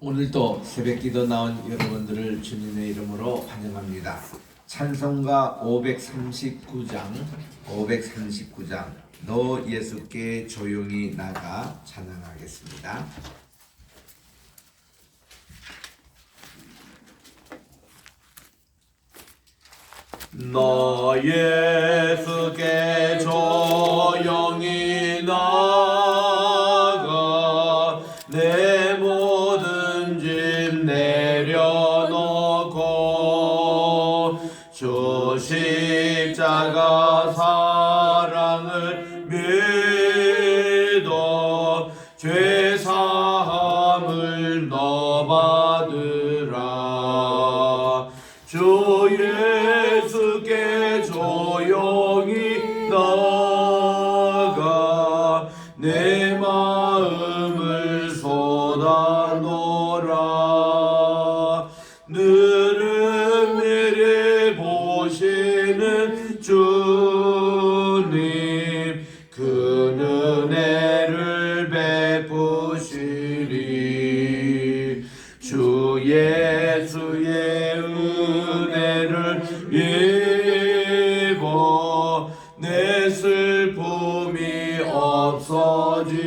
오늘도 새벽기도 나온 여러분들을 주님의 이름으로 환영합니다. 찬송가 539장 너 예수께 조용히 나가 찬양하겠습니다. 너 예수께 조용히 나가 내 모든 짐 내려놓고 주 십자가 사랑을 믿어 죄 사함을 너 받으라. 주 예수께 조용히 나가 내 마음을 쏟아놓으라. 늘은 미리 보시는 주님 그 은혜를 베푸시리. 주 예수의 은혜를 입어 내 슬픔이 없어지리.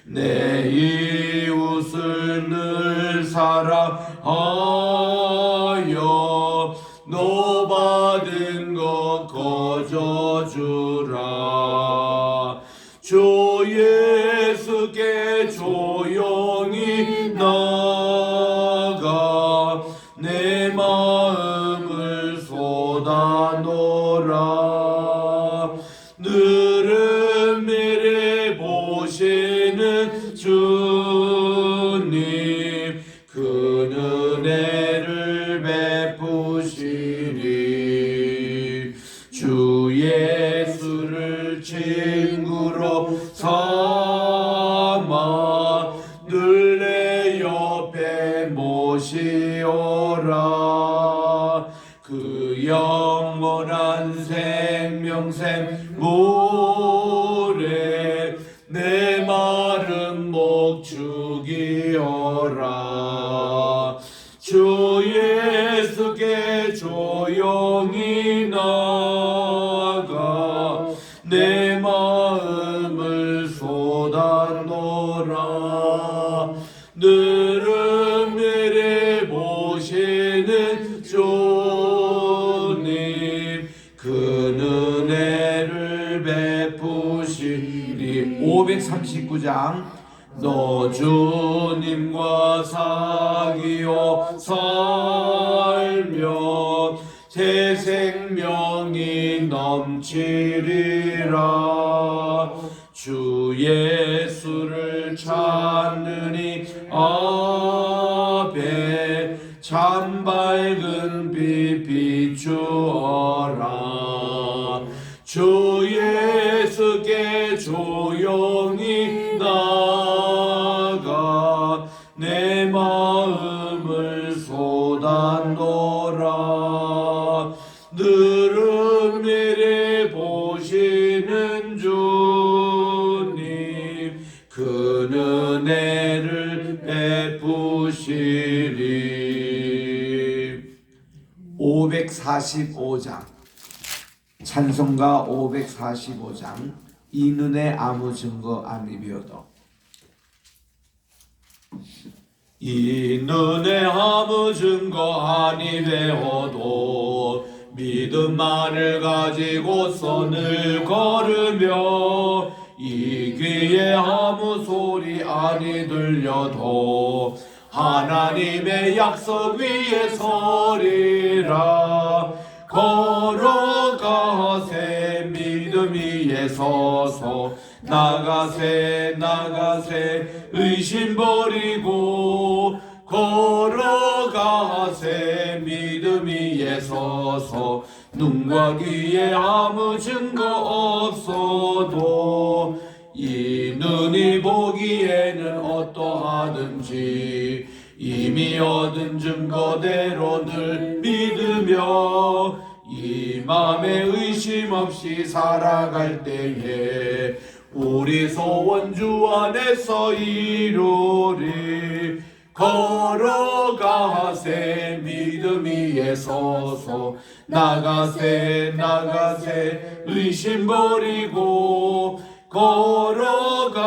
내 이웃을 늘 사랑하여 너 받은 것 거저주라. 주 예수께 조용히 나가 내 마음을 쏟아놓으라. 늘은 미리 보시는 주님 그 은혜를 베푸시리. 주 예수를 친구로 삼아 늘 내 옆에 모시오라. 그 영원한 생명샘 물에 내 마른 목 죽이어라. 주 예수께 조용히 나가 내 마음을 쏟아놓으라. 늘은 미리 보시는 주님 그 은혜를 베푸시리. 539장 너 주님과 사귀어 살면 새 생명이 넘치리라. 주 예수를 찾느니 앞에 참 밝은 빛 비추어라. 주 예수께 조용히 나가 내 마음을 쏟아놓으라. 늘은 미리 보시는 주님 그 은혜를 베푸시리. 545장 찬송가 545장 이 눈에 아무 증거 아니비어도. 이 눈에 아무 증거 아니되어도 믿음만을 가지고서 늘 걸으며 이 귀에 아무 소리 아니 들려도 하나님의 약속 위에 서리라. 걸어가세 믿음 위에 서서 나가세 의심 버리고 걸어가세 믿음 위에 서서 눈과 귀에 아무 증거 없어도 이 눈이 보기에는 어떠하든지 이미 얻은 증거대로 늘 믿으며 이 맘에 의심 없이 살아갈 때에 우리 소원 주 안에서 이루리. 걸어가세 믿음 위에 서서 나가세 나가세 의심 버리고 걸어가세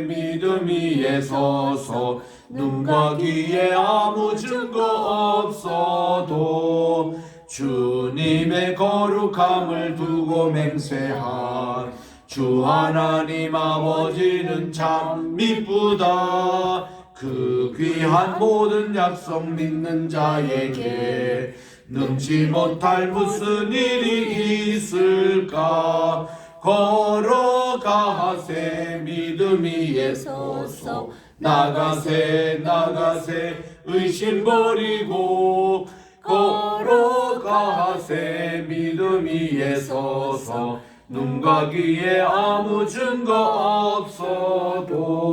믿음 위에 서서 눈과 귀에 아무 증거 없어도 주님의 거룩함을 두고 맹세한 주 하나님 아버지는 참 미쁘다. 그 귀한 모든 약속 믿는 자에게 능치 못할 무슨 일이 있을까. 걸어가세 믿음 위에 서서 나가세 나가세 의심 버리고 걸어가세 믿음 위에 서서 눈과 귀에 아무 증거 없어도.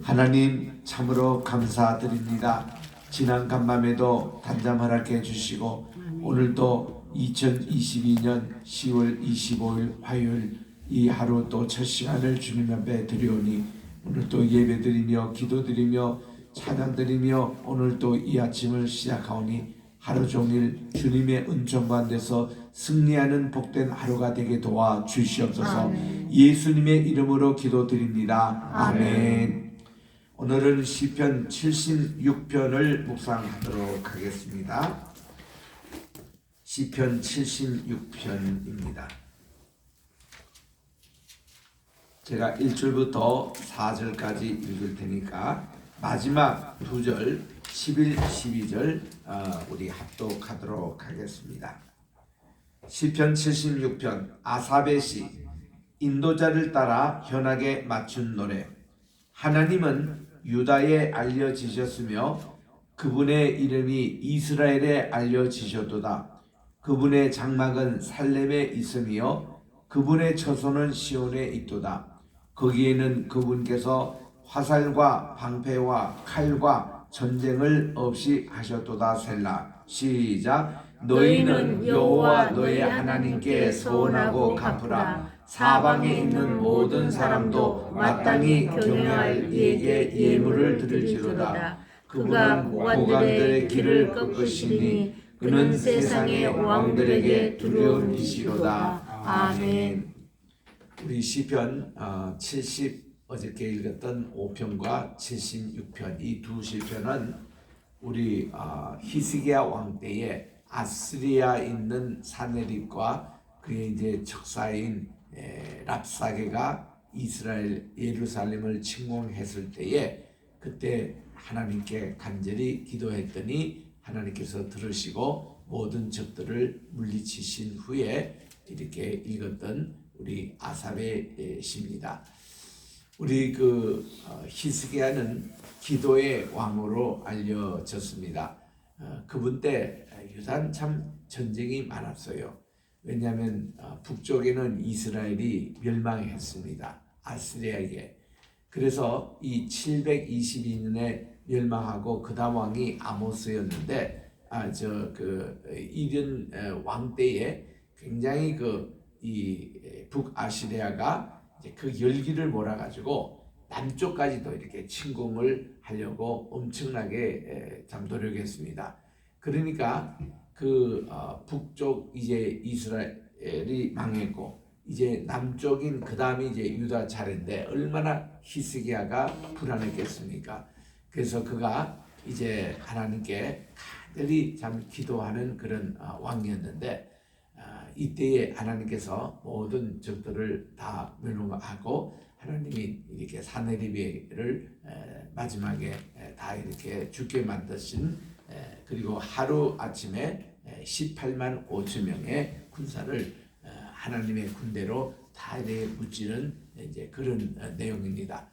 하나님 참으로 감사드립니다. 지난 간밤에도 단잠 허락해 주시고 오늘도 2022년 10월 25일 화요일 이 하루 또 첫 시간을 주님 앞에 드리오니 오늘 또 예배드리며 기도드리며 찬양드리며 오늘 또 이 아침을 시작하오니 하루 종일 주님의 은총 가운데서 승리하는 복된 하루가 되게 도와 주시옵소서. 예수님의 이름으로 기도드립니다. 아멘. 오늘은 시편 76편을 묵상하도록 하겠습니다. 시편 76편입니다. 제가 1절부터 4절까지 읽을 테니까 마지막 2절 11, 12절 우리 합독하도록 하겠습니다. 시편 76편 아삽의 시. 인도자를 따라 현악에 맞춘 노래. 하나님은 유다에 알려지셨으며 그분의 이름이 이스라엘에 알려지셨도다. 그분의 장막은 살렘에 있으며 그분의 처소는 시온에 있도다. 거기에는 그분께서 화살과 방패와 칼과 전쟁을 없이 하셨도다. 셀라. 시작. 너희는 여호와 너의 하나님께 소원하고 갚으라. 사방에 있는 모든 사람도 마땅히 경외할 이에게 예물을 드릴지로다. 그분은 고관들의 길을 꺾으시니 그는 세상의 왕들에게 두려움이시로다. 아멘. 우리 시편 70 어저께 읽었던 5편과 76편 이 두 시편은 우리 히스기야 왕 때에 아스리아 있는 사네립과 그의 이제 척사인 랍사게가 이스라엘 예루살렘을 침공했을 때에 그때 하나님께 간절히 기도했더니 하나님께서 들으시고 모든 적들을 물리치신 후에 이렇게 읽었던 우리 아삽의 시입니다. 우리 히스기야는 기도의 왕으로 알려졌습니다. 그분 때 유단 참 전쟁이 많았어요. 왜냐하면 북쪽에는 이스라엘이 멸망했습니다. 아스리아에게. 그래서 이 722년에 멸망하고 그 다음 왕이 아모스였는데 이런 왕 때에 굉장히 이 북아시리아가 이제 그 열기를 몰아가지고 남쪽까지도 이렇게 침공을 하려고 엄청나게 참 노력했습니다. 그러니까 북쪽 이제 이스라엘이 망했고 이제 남쪽인 그 다음이 이제 유다 차례인데 얼마나 히스기야가 불안했겠습니까? 그래서 그가 이제 하나님께 간절히 참 기도하는 그런 왕이었는데 이때에 하나님께서 모든 적들을 다 멸망하고 하나님이 이렇게 사네립을 마지막에 다 이렇게 죽게 만드신 그리고 하루 아침에 18만 5천 명의 군사를 하나님의 군대로 다 이렇게 무찌른 이제 그런 내용입니다.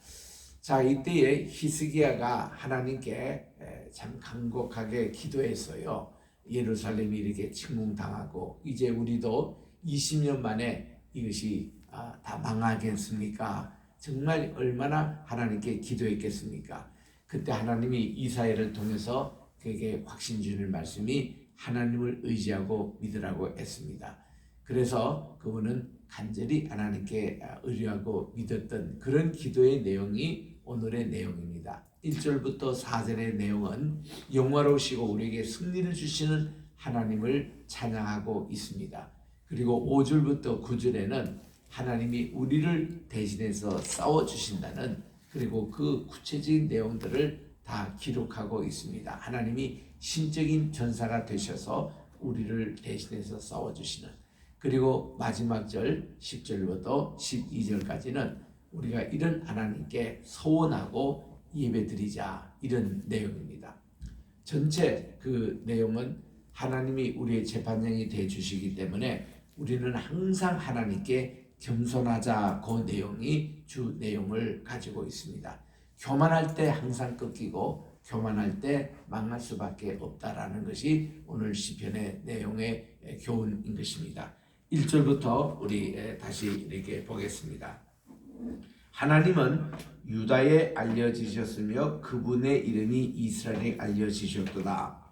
자, 이때에 히스기야가 하나님께 참 간곡하게 기도했어요. 예루살렘이 이렇게 침공당하고 이제 우리도 20년 만에 이것이 다 망하겠습니까? 정말 얼마나 하나님께 기도했겠습니까? 그때 하나님이 이사야를 통해서 그에게 확신 주는 말씀이 하나님을 의지하고 믿으라고 했습니다. 그래서 그분은 간절히 하나님께 의뢰하고 믿었던 그런 기도의 내용이 오늘의 내용입니다. 1절부터 4절의 내용은 영화로우시고 우리에게 승리를 주시는 하나님을 찬양하고 있습니다. 그리고 5절부터 9절에는 하나님이 우리를 대신해서 싸워주신다는, 그리고 그 구체적인 내용들을 다 기록하고 있습니다. 하나님이 신적인 전사가 되셔서 우리를 대신해서 싸워주시는, 그리고 마지막 절 10절부터 12절까지는 우리가 이런 하나님께 소원하고 예배드리자, 이런 내용입니다. 전체 그 내용은 하나님이 우리의 재판장이 되어 주시기 때문에 우리는 항상 하나님께 겸손하자, 그 내용이 주 내용을 가지고 있습니다. 교만할 때 항상 꺾이고 교만할 때 망할 수밖에 없다라는 것이 오늘 시편의 내용의 교훈인 것입니다. 1절부터 우리 다시 이렇게 보겠습니다. 하나님은 유다에 알려지셨으며 그분의 이름이 이스라엘에 알려지셨도다.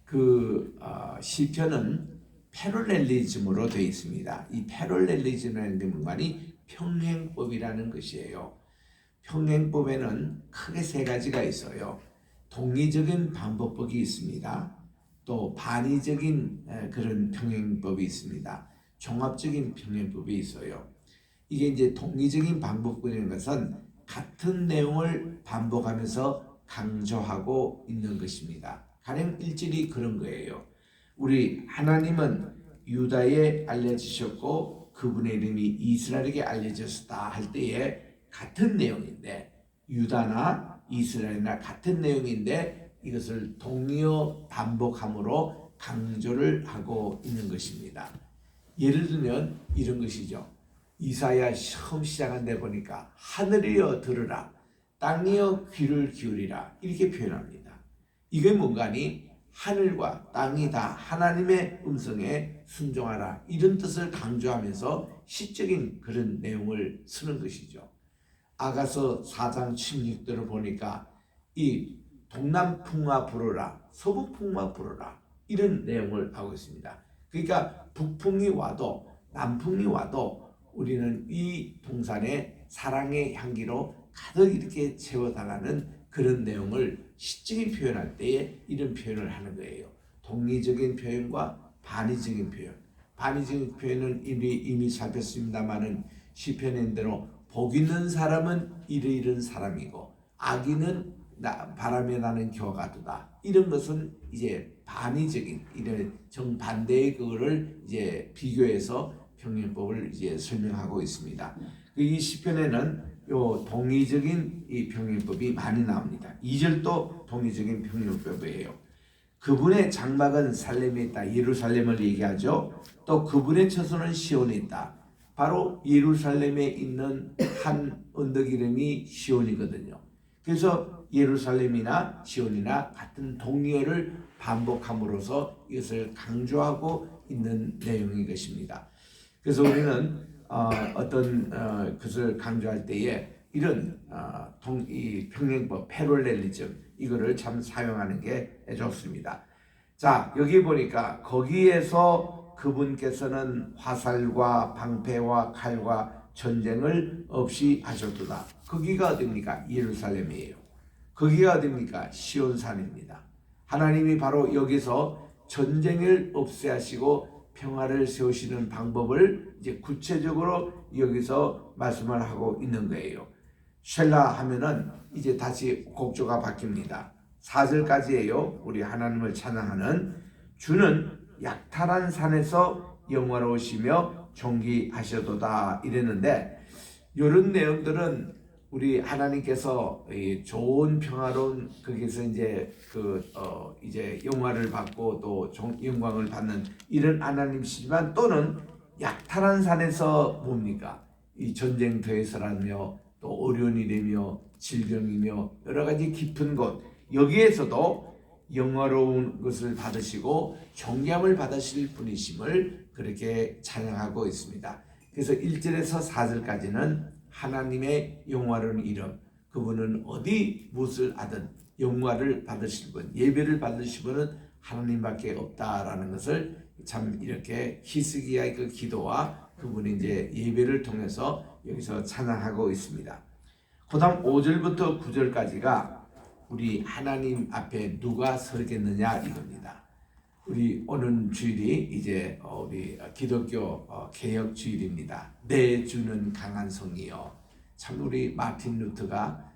그 시편은 패럴렐리즘으로 되어 있습니다. 이 패럴렐리즘이라는 말이 평행법이라는 것이에요. 평행법에는 크게 세 가지가 있어요. 동의적인 방법법이 있습니다. 또 반의적인 그런 평행법이 있습니다. 종합적인 평행법이 있어요. 이게 이제 동의적인 방법법이라는 것은 같은 내용을 반복하면서 강조하고 있는 것입니다. 가령 1절이 그런 거예요. 우리 하나님은 유다에 알려지셨고 그분의 이름이 이스라엘에게 알려졌다 할 때에 같은 내용인데, 유다나 이스라엘이나 같은 내용인데 이것을 동의어 반복함으로 강조를 하고 있는 것입니다. 예를 들면 이런 것이죠. 이사야 처음 시작한 데 보니까 하늘이여 들으라, 땅이여 귀를 기울이라, 이렇게 표현합니다. 이게 뭔가니 하늘과 땅이 다 하나님의 음성에 순종하라, 이런 뜻을 강조하면서 시적인 그런 내용을 쓰는 것이죠. 아가서 4장 16절을 보니까 이 동남풍아 불어라, 서북풍아 불어라, 이런 내용을 하고 있습니다. 그러니까 북풍이 와도 남풍이 와도 우리는 이 동산에 사랑의 향기로 가득 이렇게 채워달라는 그런 내용을 시적인 표현할 때에 이런 표현을 하는 거예요. 동의적인 표현과 반의적인 표현. 반의적인 표현은 이미 살폈습니다만은 시편인 대로 복 있는 사람은 이런 사람이고 악인은 바람에 나는 겨가도다. 이런 것은 이제 반의적인, 이런 정반대의 그거를 이제 비교해서 평행법을 이제 설명하고 있습니다. 이 시편에는 요 동의적인 이 평행법이 많이 나옵니다. 2절도 동의적인 평행법이에요. 그분의 장막은 살렘에 있다. 예루살렘을 얘기하죠. 또 그분의 처소는 시온에 있다. 바로 예루살렘에 있는 한 언덕 이름이 시온이거든요. 그래서 예루살렘이나 시온이나 같은 동의어를 반복함으로써 이것을 강조하고 있는 내용인 것입니다. 그래서 우리는 어떤 것을 강조할 때에 이런 이 평행법, 패럴렐리즘, 이거를 참 사용하는 게 좋습니다. 자, 여기 보니까 거기에서 그분께서는 화살과 방패와 칼과 전쟁을 없이 하셨도다. 거기가 어디입니까? 예루살렘이에요. 거기가 어디입니까? 시온산입니다. 하나님이 바로 여기서 전쟁을 없애하시고 평화를 세우시는 방법을 이제 구체적으로 여기서 말씀을 하고 있는 거예요. 셀라 하면은 이제 다시 곡조가 바뀝니다. 4절까지예요. 우리 하나님을 찬양하는 주는 약탈한 산에서 영화로우시며 존귀하셔도다 이랬는데, 이런 내용들은 우리 하나님께서 좋은 평화로운 거기서 이제 이제 영화를 받고 또 영광을 받는 이런 하나님이시지만, 또는 약탈한 산에서 뭡니까? 이 전쟁터에서라며 또 어려운 일이며 질병이며 여러 가지 깊은 곳, 여기에서도 영화로운 것을 받으시고 존귀함을 받으실 분이심을 그렇게 찬양하고 있습니다. 그래서 1절에서 4절까지는 하나님의 영화로운 이름, 그분은 어디 무엇을 하든 영화를 받으실 분, 예배를 받으실 분은 하나님밖에 없다라는 것을 참 이렇게 히스기야의 그 기도와 그분이 이제 예배를 통해서 여기서 찬양하고 있습니다. 그다음 5절부터 9절까지가 우리 하나님 앞에 누가 서겠느냐 이겁니다. 우리 오는 주일이 이제 우리 기독교 개혁 주일입니다. 내 주는 강한 성이요. 참 우리 마틴 루터가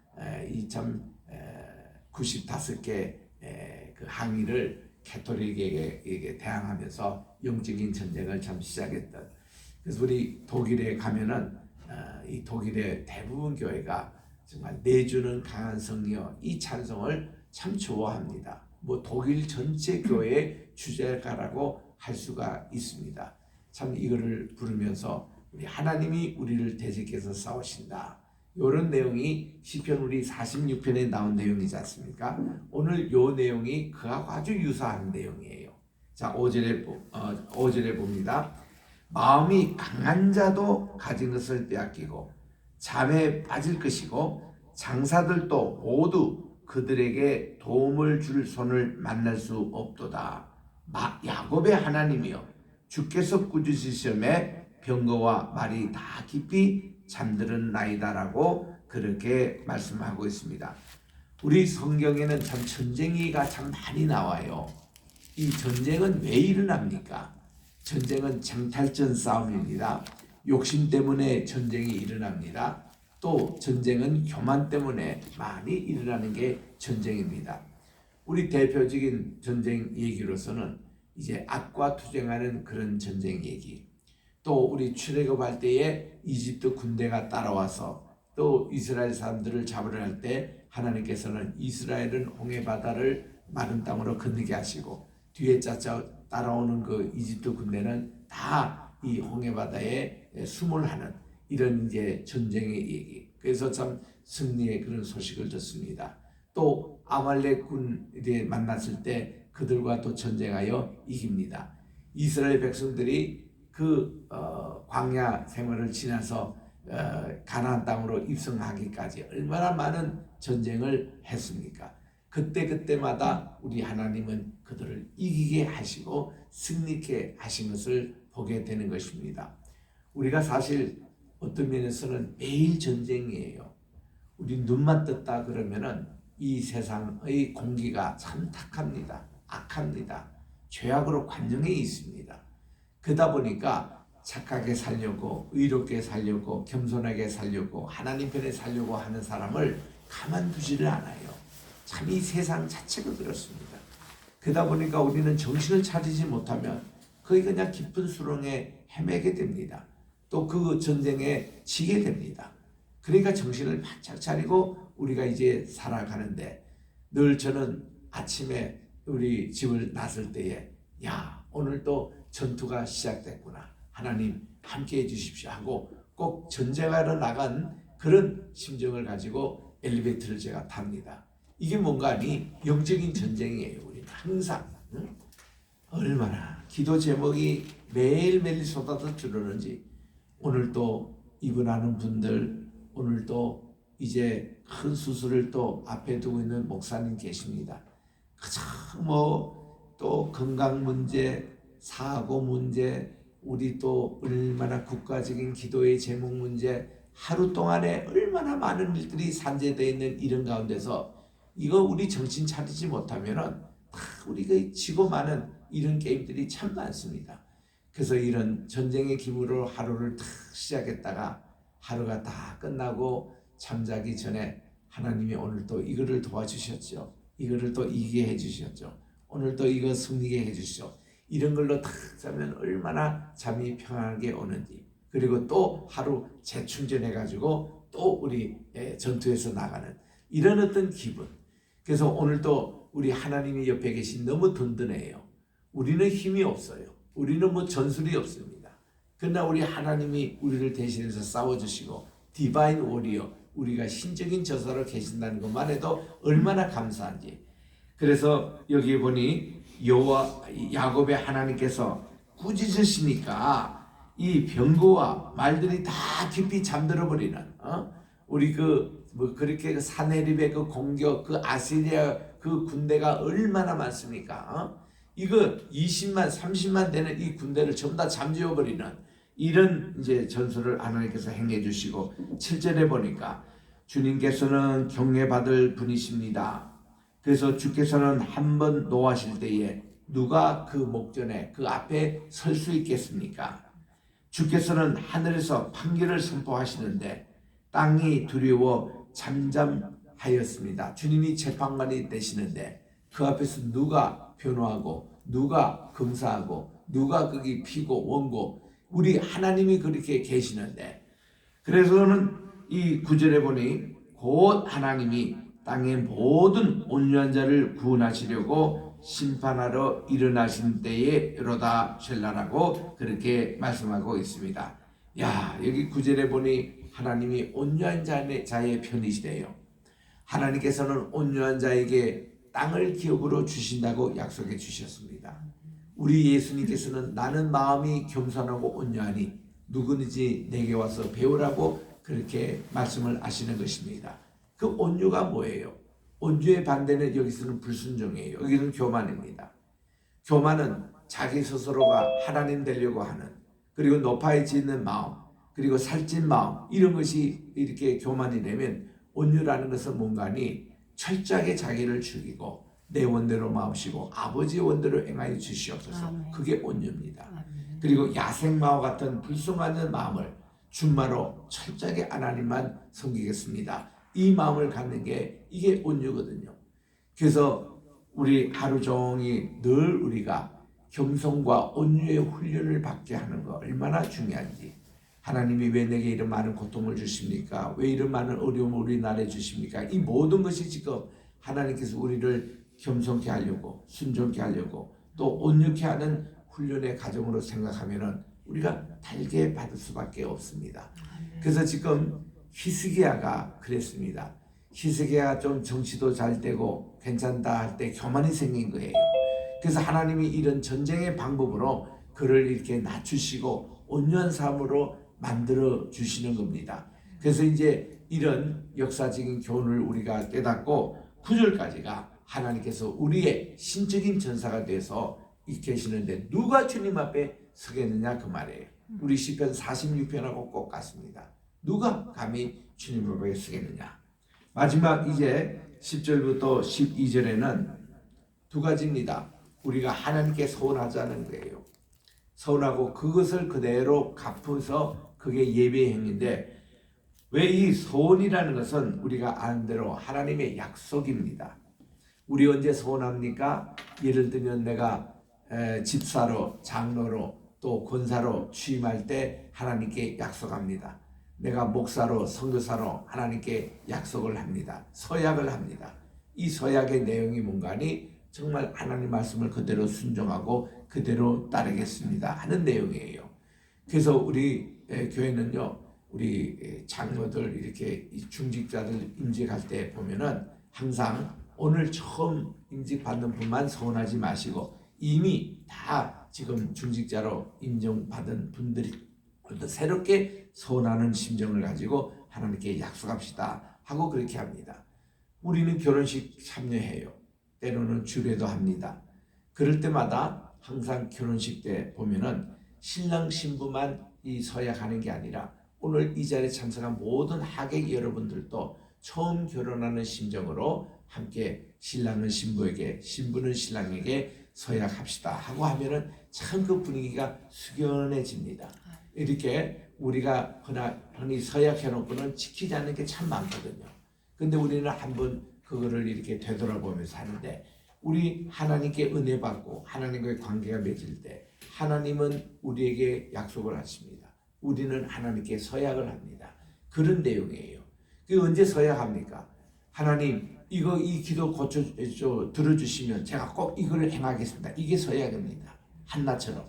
이 참 95개 그 항의를 캐톨릭에게 대항하면서 영적인 전쟁을 참 시작했던. 그래서 우리 독일에 가면은 이 독일의 대부분 교회가 정말 내 주는 강한 성이요 이 찬송을 참 좋아합니다. 뭐 독일 전체 교회의 주제가라고 할 수가 있습니다. 참 이거를 부르면서 우리 하나님이 우리를 대적해서 싸우신다. 이런 내용이 시편 우리 46편에 나온 내용이지 않습니까? 오늘 이 내용이 그하고 아주 유사한 내용이에요. 자, 5절에 봅니다. 마음이 강한 자도 가진 것을 빼앗기고 잠에 빠질 것이고 장사들도 모두 그들에게 도움을 줄 손을 만날 수 없도다. 야곱의 하나님이여 주께서 꾸짖으시매 병거와 말이 다 깊이 잠들은 나이다라고 그렇게 말씀하고 있습니다. 우리 성경에는 참 전쟁이가 참 많이 나와요. 이 전쟁은 왜 일어납니까? 전쟁은 쟁탈전 싸움입니다. 욕심 때문에 전쟁이 일어납니다. 또 전쟁은 교만 때문에 많이 일어나는 게 전쟁입니다. 우리 대표적인 전쟁 얘기로서는 이제 악과 투쟁하는 그런 전쟁 얘기. 또 우리 출애굽할 때에 이집트 군대가 따라와서 또 이스라엘 사람들을 잡으려 할 때 하나님께서는 이스라엘은 홍해 바다를 마른 땅으로 건너게 하시고 뒤에 따라오는 그 이집트 군대는 다 이 홍해 바다에 숨을 하는 이런 이제 전쟁의 얘기. 그래서 참 승리의 그런 소식을 듣습니다. 또 아말렉 군에 만났을 때 그들과 또 전쟁하여 이깁니다. 이스라엘 백성들이 그 광야 생활을 지나서 가나안 땅으로 입성하기까지 얼마나 많은 전쟁을 했습니까? 그때마다 우리 하나님은 그들을 이기게 하시고 승리케 하신 것을 보게 되는 것입니다. 우리가 사실 어떤 면에서는 매일 전쟁이에요. 우리 눈만 떴다 그러면은 이 세상의 공기가 참 탁합니다. 악합니다. 죄악으로 관영해 있습니다. 그러다 보니까 착하게 살려고 의롭게 살려고 겸손하게 살려고 하나님 편에 살려고 하는 사람을 가만두지를 않아요. 참 이 세상 자체가 그렇습니다. 그러다 보니까 우리는 정신을 차리지 못하면 거의 그냥 깊은 수렁에 헤매게 됩니다. 또 그 전쟁에 지게 됩니다. 그러니까 정신을 바짝 차리고 우리가 이제 살아가는데 늘 저는 아침에 우리 집을 나설 때에 오늘 또 전투가 시작됐구나. 하나님 함께 해주십시오 하고 꼭 전쟁하러 나간 그런 심정을 가지고 엘리베이터를 제가 탑니다. 이게 뭔가 하니 영적인 전쟁이에요. 우리는 항상 얼마나 기도 제목이 매일매일 쏟아져 들어오는지. 오늘 또 입원하는 분들, 오늘 또 이제 큰 수술을 또 앞에 두고 있는 목사님 계십니다. 그저 또 건강 문제, 사고 문제, 우리 또 얼마나 국가적인 기도의 제목 문제, 하루 동안에 얼마나 많은 일들이 산재되어 있는 이런 가운데서 이거 우리 정신 차리지 못하면은 우리가 지고 많은 이런 게임들이 참 많습니다. 그래서 이런 전쟁의 기분으로 하루를 탁 시작했다가 하루가 다 끝나고 잠자기 전에 하나님이 오늘 또 이거를 도와주셨죠. 이거를 또 이기게 해주셨죠. 오늘 또 이거 승리게 해주시죠. 이런 걸로 탁 자면 얼마나 잠이 평안하게 오는지. 그리고 또 하루 재충전해가지고 또 우리 전투에서 나가는 이런 어떤 기분. 그래서 오늘 또 우리 하나님이 옆에 계신 너무 든든해요. 우리는 힘이 없어요. 우리는 뭐 전술이 없습니다. 그러나 우리 하나님이 우리를 대신해서 싸워주시고 디바인 워리어, 우리가 신적인 저사로 계신다는 것만 해도 얼마나 감사한지. 그래서 여기 보니 야곱의 하나님께서 꾸짖으시니까 이 병거와 말들이 다 깊이 잠들어 버리는 우리 그렇게 사네립의 그 공격, 그 아시리아 그 군대가 얼마나 많습니까? 이거 20만, 30만 되는 이 군대를 전부 다 잠재워 버리는 이런 이제 전술을 하나님께서 행해 주시고 7절에 보니까 주님께서는 경외받을 분이십니다. 그래서 주께서는 한번 노하실 때에 누가 그 목전에 그 앞에 설 수 있겠습니까? 주께서는 하늘에서 판결을 선포하시는데 땅이 두려워 잠잠하였습니다. 주님이 재판관이 되시는데 그 앞에서 누가 변호하고 누가 검사하고 누가 거기 피고 원고 우리 하나님이 그렇게 계시는데 그래서는 이 9절에 보니 곧 하나님이 땅의 모든 온유한 자를 구원하시려고 심판하러 일어나신 때에 이러다 셀라라고 그렇게 말씀하고 있습니다. 야, 여기 9절에 보니 하나님이 온유한 자의 편이시래요. 하나님께서는 온유한 자에게 땅을 기업으로 주신다고 약속해 주셨습니다. 우리 예수님께서는 나는 마음이 겸손하고 온유하니 누구든지 내게 와서 배우라고 그렇게 말씀을 하시는 것입니다. 그 온유가 뭐예요? 온유의 반대는 여기서는 불순종이에요. 여기는 교만입니다. 교만은 자기 스스로가 하나님 되려고 하는 그리고 높아지는 마음 그리고 살찐 마음 이런 것이 이렇게 교만이 되면 온유라는 것은 뭔가니 철저하게 자기를 죽이고 내 원대로 마음시고 아버지의 원대로 행하여 주시옵소서. 그게 온유입니다. 그리고 야생마와 같은 불순하는 마음을 준마로 철저하게 하나님만 섬기겠습니다. 이 마음을 갖는 게 이게 온유거든요. 그래서 우리 하루 종일 늘 우리가 겸손과 온유의 훈련을 받게 하는 거 얼마나 중요한지. 하나님이 왜 내게 이런 많은 고통을 주십니까? 왜 이런 많은 어려움을 우리나라에 주십니까? 이 모든 것이 지금 하나님께서 우리를 겸손케 하려고 순종케 하려고 또 온유케 하는 훈련의 과정으로 생각하면은 우리가 달게 받을 수밖에 없습니다. 그래서 지금 히스기야가 그랬습니다. 히스기야가 좀 정치도 잘 되고 괜찮다 할 때 교만이 생긴 거예요. 그래서 하나님이 이런 전쟁의 방법으로 그를 이렇게 낮추시고 온유한 삶으로 만들어 주시는 겁니다. 그래서 이제 이런 역사적인 교훈을 우리가 깨닫고 9절까지가 하나님께서 우리의 신적인 전사가 돼서 계시는데 누가 주님 앞에 서겠느냐 그 말이에요. 우리 시편 46편하고 꼭 같습니다. 누가 감히 주님 앞에 서겠느냐. 마지막 이제 10절부터 12절에는 두 가지입니다. 우리가 하나님께 서운하자는 거예요. 서운하고 그것을 그대로 갚아서 그게 예배의 행위인데 왜 이 서운이라는 것은 우리가 아는 대로 하나님의 약속입니다. 우리 언제 서운합니까? 예를 들면 내가 집사로 장로로 또 권사로 취임할 때 하나님께 약속합니다. 내가 목사로 선교사로 하나님께 약속을 합니다. 서약을 합니다. 이 서약의 내용이 뭔가니 정말 하나님 말씀을 그대로 순종하고 그대로 따르겠습니다 하는 내용이에요. 그래서 우리 교회는요, 우리 장로들 이렇게 중직자들 임직할 때 보면은 항상 오늘 처음 임직받는 분만 서운하지 마시고 이미 다 지금 중직자로 인정받은 분들이 새롭게 서운하는 심정을 가지고 하나님께 약속합시다 하고 그렇게 합니다. 우리는 결혼식 참여해요. 때로는 주례도 합니다. 그럴 때마다 항상 결혼식 때 보면은 신랑 신부만 이 서약하는 게 아니라 오늘 이 자리에 참석한 모든 하객 여러분들도 처음 결혼하는 심정으로 함께 신랑은 신부에게 신부는 신랑에게 서약합시다 하고 하면은 참 그 분위기가 숙연해집니다. 이렇게 우리가 흔히 서약해놓고는 지키지 않는 게 참 많거든요. 근데 우리는 한번 그거를 이렇게 되돌아보면서 하는데 우리 하나님께 은혜 받고 하나님과의 관계가 맺을 때 하나님은 우리에게 약속을 하십니다. 우리는 하나님께 서약을 합니다. 그런 내용이에요. 그 언제 서약합니까? 하나님 이 기도 들어주시면 제가 꼭 이걸 행하겠습니다. 이게 서약입니다. 한나처럼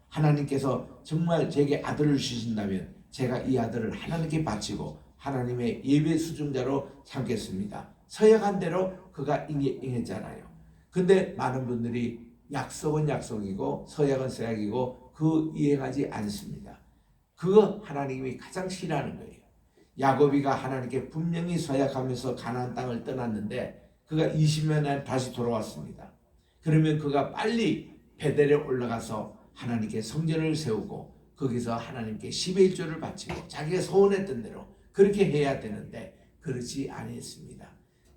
하나님께서 정말 제게 아들을 주신다면 제가 이 아들을 하나님께 바치고 하나님의 예배 수종자로 삼겠습니다. 서약한 대로 그가 응했잖아요. 근데 많은 분들이 약속은 약속이고 서약은 서약이고 그 이행하지 않습니다. 그거 하나님이 가장 싫어하는 거예요. 야곱이가 하나님께 분명히 서약하면서 가나안 땅을 떠났는데 그가 20년 만에 다시 돌아왔습니다. 그러면 그가 빨리 베델에 올라가서 하나님께 성전을 세우고 거기서 하나님께 10의 1조를 바치고 자기가 소원했던 대로 그렇게 해야 되는데 그렇지 아니했습니다.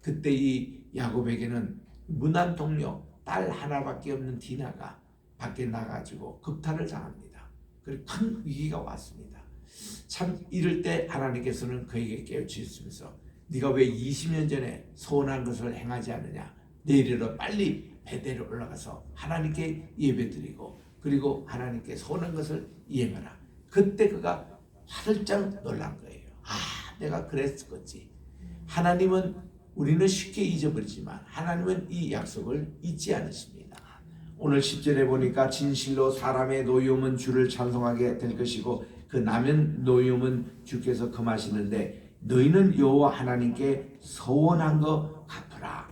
그때 이 야곱에게는 무난 동료 딸 하나밖에 없는 디나가 밖에 나가지고 극탈을 당합니다. 그리고 큰 위기가 왔습니다. 참 이럴 때 하나님께서는 그에게 깨우치시면서 네가 왜 20년 전에 소원한 것을 행하지 않느냐, 내일이라 빨리 베델에 올라가서 하나님께 예배드리고 그리고 하나님께 소원한 것을 이행하라. 그때 그가 화들짝 놀란 거예요. 내가 그랬었겠지. 하나님은 우리는 쉽게 잊어버리지만 하나님은 이 약속을 잊지 않으십니다. 오늘 10절에 보니까 진실로 사람의 노여움은 주를 찬송하게 될 것이고 그 남은 노여움은 주께서 금하시는데 너희는 여호와 하나님께 소원한 거 갚으라.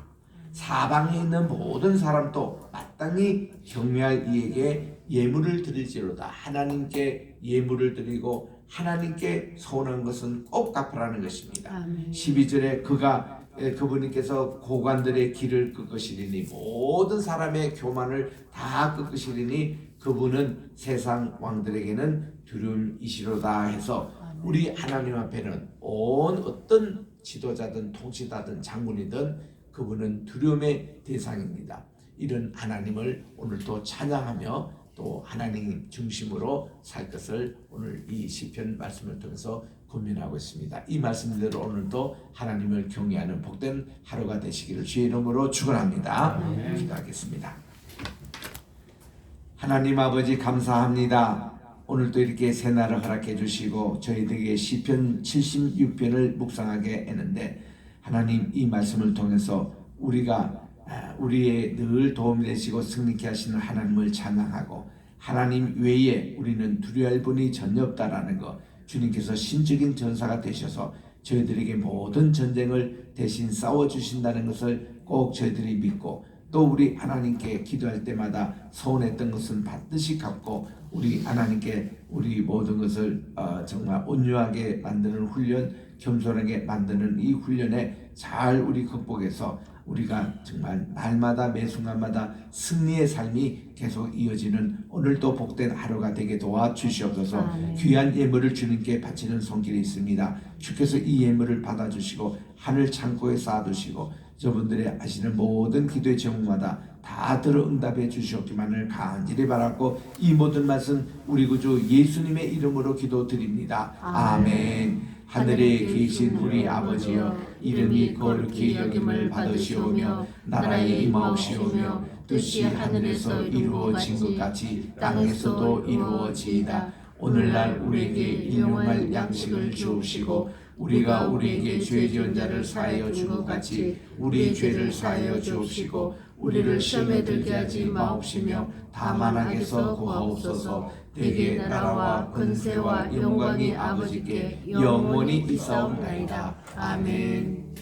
사방에 있는 모든 사람도 마땅히 경외할 이에게 예물을 드릴지로다. 하나님께 예물을 드리고 하나님께 소원한 것은 꼭 갚으라는 것입니다. 아멘. 12절에 그분께서 고관들의 길을 꺾으시리니 모든 사람의 교만을 다 꺾으시리니 그분은 세상 왕들에게는 두려움이시로다 해서 우리 하나님 앞에는 온 어떤 지도자든 통치자든 장군이든 그분은 두려움의 대상입니다. 이런 하나님을 오늘도 찬양하며 또 하나님 중심으로 살 것을 오늘 이 시편 말씀을 통해서 고민하고 있습니다. 이 말씀대로 오늘도 하나님을 경외하는 복된 하루가 되시기를 주의 이름으로 축원합니다. 기도하겠습니다. 하나님 아버지 감사합니다. 오늘도 이렇게 새날을 허락해 주시고 저희들에게 시편 76편을 묵상하게 했는데 하나님 이 말씀을 통해서 우리의 늘 도움이 되시고 승리케 하시는 하나님을 찬양하고 하나님 외에 우리는 두려워할 분이 전혀 없다라는 것 주님께서 신적인 전사가 되셔서 저희들에게 모든 전쟁을 대신 싸워주신다는 것을 꼭 저희들이 믿고 또 우리 하나님께 기도할 때마다 소원했던 것은 반드시 갚고 우리 하나님께 우리 모든 것을 정말 온유하게 만드는 훈련, 겸손하게 만드는 이 훈련에 잘 우리 극복해서 우리가 정말 날마다 매 순간마다 승리의 삶이 계속 이어지는 오늘도 복된 하루가 되게 도와주시옵소서. 귀한 예물을 주님께 바치는 손길이 있습니다. 주께서 이 예물을 받아주시고 하늘 창고에 쌓아두시고 저분들의 하시는 모든 기도의 제목마다 다 들어 응답해 주시옵기만을 간절히 바라고 이 모든 말씀 우리 구주 예수님의 이름으로 기도드립니다. 아멘. 하늘에 계신 우리 아버지여 이름이 거룩히 여김을 받으시오며 나라에 임하옵시오며 뜻이 하늘에서 이루어진 것 같이 땅에서도 이루어지이다. 오늘날 우리에게 일용할 양식을 주옵시고 우리가 우리에게 죄 지은 자를 사하여 준 것 같이 우리 죄를 사하여 주옵시고 우리를 시험에 들게 하지 마옵시며 다만 악에서 구하옵소서. 대개 나라와 권세와 영광이 아버지께 영원히 있사옵나이다. 아멘.